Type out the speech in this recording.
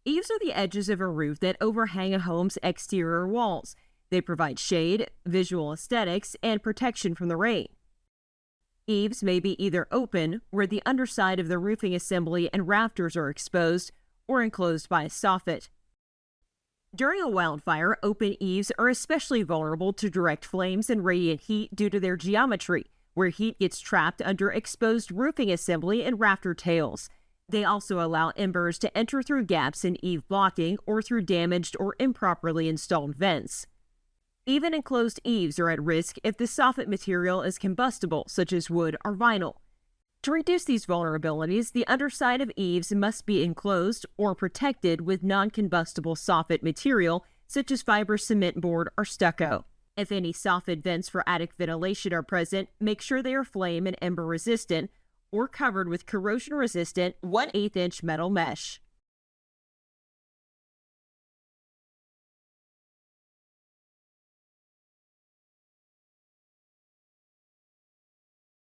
Eaves are the edges of a roof that overhang a home's exterior walls. They provide shade, visual aesthetics, and protection from the rain. Eaves may be either open, where the underside of the roofing assembly and rafters are exposed, or enclosed by a soffit. During a wildfire, open eaves are especially vulnerable to direct flames and radiant heat due to their geometry, where heat gets trapped under exposed roofing assembly and rafter tails. They also allow embers to enter through gaps in eave blocking or through damaged or improperly installed vents. Even enclosed eaves are at risk if the soffit material is combustible, such as wood or vinyl. To reduce these vulnerabilities, the underside of eaves must be enclosed or protected with non-combustible soffit material, such as fiber cement board or stucco. If any soffit vents for attic ventilation are present, make sure they are flame and ember resistant or covered with corrosion-resistant 1/8 inch metal mesh.